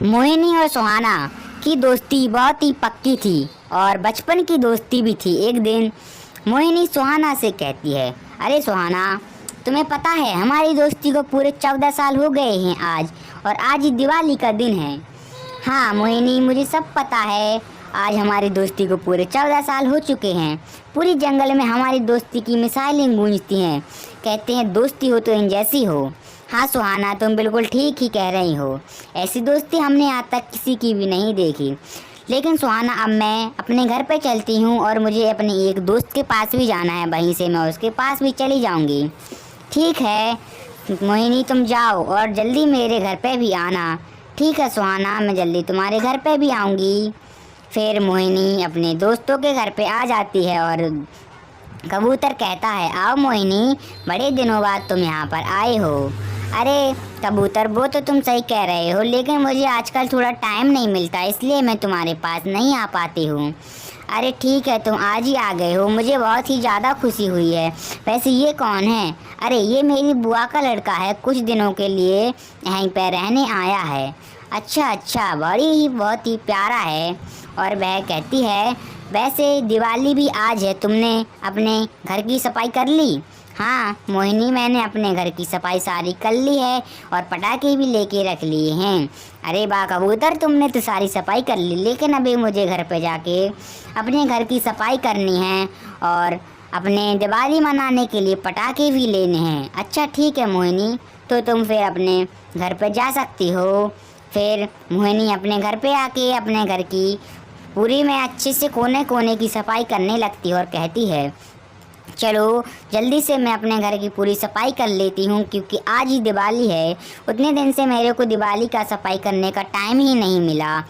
मोहिनी और सुहाना की दोस्ती बहुत ही पक्की थी और बचपन की दोस्ती भी थी। एक दिन मोहिनी सुहाना से कहती है, अरे सुहाना, तुम्हें पता है हमारी दोस्ती को पूरे 14 साल हो गए हैं आज, और आज ही दिवाली का दिन है। हाँ मोहिनी, मुझे सब पता है। आज हमारी दोस्ती को पूरे 14 साल हो चुके हैं। पूरी जंगल में हमारी दोस्ती की मिसाइलें गूंजती हैं। कहते हैं दोस्ती हो तो इन जैसी हो। हाँ सुहाना, तुम बिल्कुल ठीक ही कह रही हो। ऐसी दोस्ती हमने आज तक किसी की भी नहीं देखी। लेकिन सुहाना, अब मैं अपने घर पे चलती हूँ और मुझे अपने एक दोस्त के पास भी जाना है। वहीं से मैं उसके पास भी चली जाऊँगी। ठीक है मोहिनी, तुम जाओ और जल्दी मेरे घर पे भी आना। ठीक है सुहाना, मैं जल्दी तुम्हारे घर पे भी आऊँगी। फिर मोहिनी अपने दोस्तों के घर पे आ जाती है और कबूतर कहता है, आओ मोहिनी, बड़े दिनों बाद तुम यहाँ पर आए हो। अरे कबूतर, वो तो तुम सही कह रहे हो, लेकिन मुझे आजकल थोड़ा टाइम नहीं मिलता, इसलिए मैं तुम्हारे पास नहीं आ पाती हूँ। अरे ठीक है, तुम आज ही आ गए हो, मुझे बहुत ही ज़्यादा खुशी हुई है। वैसे ये कौन है? अरे ये मेरी बुआ का लड़का है, कुछ दिनों के लिए यहीं पर रहने आया है। अच्छा, बहुत ही प्यारा है। और वह कहती है, वैसे दिवाली भी आज है, तुमने अपने घर की सफाई कर ली? हाँ मोहिनी, मैंने अपने घर की सफाई सारी कर ली है और पटाखे भी लेके रख लिए हैं। अरे वाह कबूतर, तुमने तो सारी सफाई कर ली, लेकिन अभी मुझे घर पे जाके अपने घर की सफाई करनी है और अपने दिवाली मनाने के लिए पटाखे भी लेने हैं। अच्छा ठीक है मोहिनी, तो तुम फिर अपने घर पे जा सकती हो। फिर मोहिनी अपने घर पे आके अपने घर की पूरी में अच्छे से कोने कोने की सफाई करने लगती है और कहती है, चलो जल्दी से मैं अपने घर की पूरी सफाई कर लेती हूँ, क्योंकि आज ही दिवाली है। उतने दिन से मेरे को दिवाली का सफाई करने का टाइम ही नहीं मिला।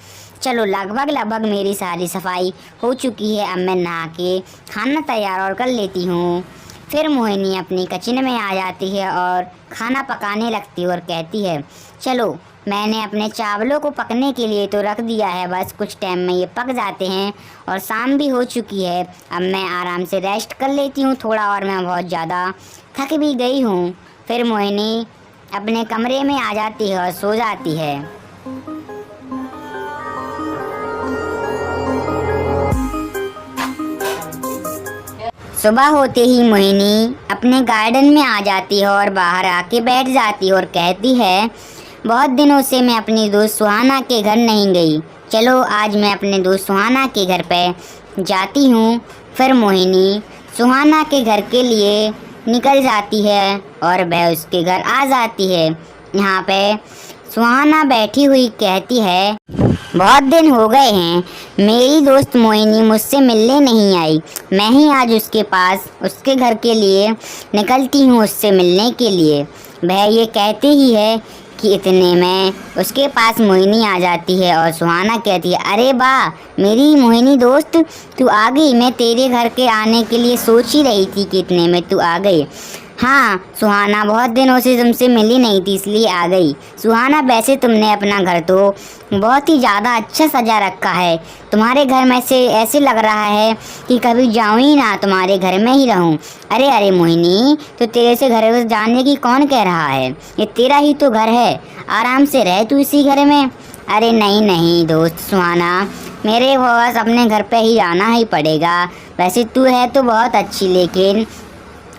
चलो लगभग मेरी सारी सफाई हो चुकी है। अब मैं नहा के खाना तैयार और कर लेती हूँ। फिर मोहिनी अपनी किचन में आ जाती है और खाना पकाने लगती है और कहती है, चलो मैंने अपने चावलों को पकने के लिए तो रख दिया है, बस कुछ टाइम में ये पक जाते हैं और शाम भी हो चुकी है। अब मैं आराम से रेस्ट कर लेती हूँ थोड़ा, और मैं बहुत ज़्यादा थक भी गई हूँ। फिर मोहिनी अपने कमरे में आ जाती है और सो जाती है। सुबह होते ही मोहिनी अपने गार्डन में आ जाती है और बाहर आके बैठ जाती है और कहती है, बहुत दिनों से मैं अपनी दोस्त सुहाना के घर नहीं गई, चलो आज मैं अपने दोस्त सुहाना के घर पे जाती हूँ। फिर मोहिनी सुहाना के घर के लिए निकल जाती है और वह उसके घर आ जाती है। यहाँ पे सुहाना बैठी हुई कहती है, बहुत दिन हो गए हैं, मेरी दोस्त मोहिनी मुझसे मिलने नहीं आई। मैं ही आज उसके पास उसके घर के लिए निकलती हूँ उससे मिलने के लिए। वह ये कहते ही है कि इतने में उसके पास मोहिनी आ जाती है और सुहाना कहती है, अरे वाह मेरी मोहिनी दोस्त, तू आ गई। मैं तेरे घर के आने के लिए सोच ही रही थी कि इतने में तू आ गई। हाँ सुहाना, बहुत दिनों से तुमसे मिली नहीं थी, इसलिए आ गई। सुहाना, वैसे तुमने अपना घर तो बहुत ही ज़्यादा अच्छा सजा रखा है। तुम्हारे घर में से ऐसे लग रहा है कि कभी जाऊँ ही ना, तुम्हारे घर में ही रहूँ। अरे मोहिनी, तो तेरे से घर में जाने की कौन कह रहा है? ये तेरा ही तो घर है, आराम से रह तू इसी घर में। अरे नहीं दोस्त सुहाना, मेरे बस अपने घर पे ही जाना ही पड़ेगा। वैसे तू है तो बहुत अच्छी, लेकिन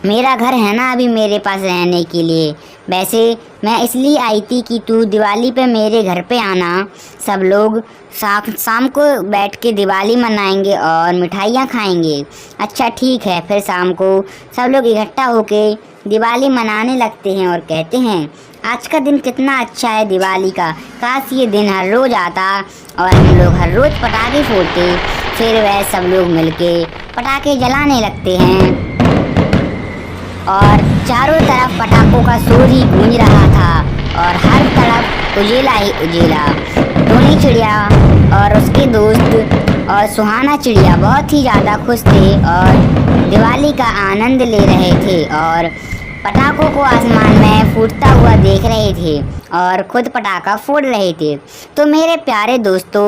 मेरा घर है ना अभी मेरे पास रहने के लिए। वैसे मैं इसलिए आई थी कि तू दिवाली पे मेरे घर पे आना, सब लोग शाम को बैठ के दिवाली मनाएंगे और मिठाइयाँ खाएंगे। अच्छा ठीक है। फिर शाम को सब लोग इकट्ठा होके दिवाली मनाने लगते हैं और कहते हैं, आज का दिन कितना अच्छा है दिवाली का, काश ये दिन हर रोज़ आता और हम लोग हर रोज़ पटाखे फोड़ते। फिर वह सब लोग मिलके पटाखे जलाने लगते हैं और चारों तरफ पटाखों का शोर ही गूंज रहा था और हर तरफ उजेला ही उजेला। टोनी चिड़िया और उसके दोस्त और सुहाना चिड़िया बहुत ही ज़्यादा खुश थे और दिवाली का आनंद ले रहे थे और पटाखों को आसमान में फूटता हुआ देख रहे थे और खुद पटाखा फोड़ रहे थे। तो मेरे प्यारे दोस्तों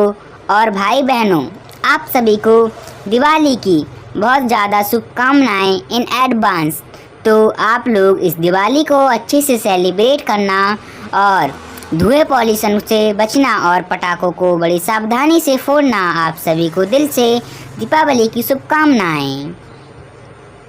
और भाई बहनों, आप सभी को दिवाली की बहुत ज़्यादा शुभकामनाएँ इन एडवांस। तो आप लोग इस दिवाली को अच्छे से सेलिब्रेट करना और धुएं पॉल्यूशन से बचना और पटाखों को बड़ी सावधानी से फोड़ना। आप सभी को दिल से दीपावली की शुभकामनाएं।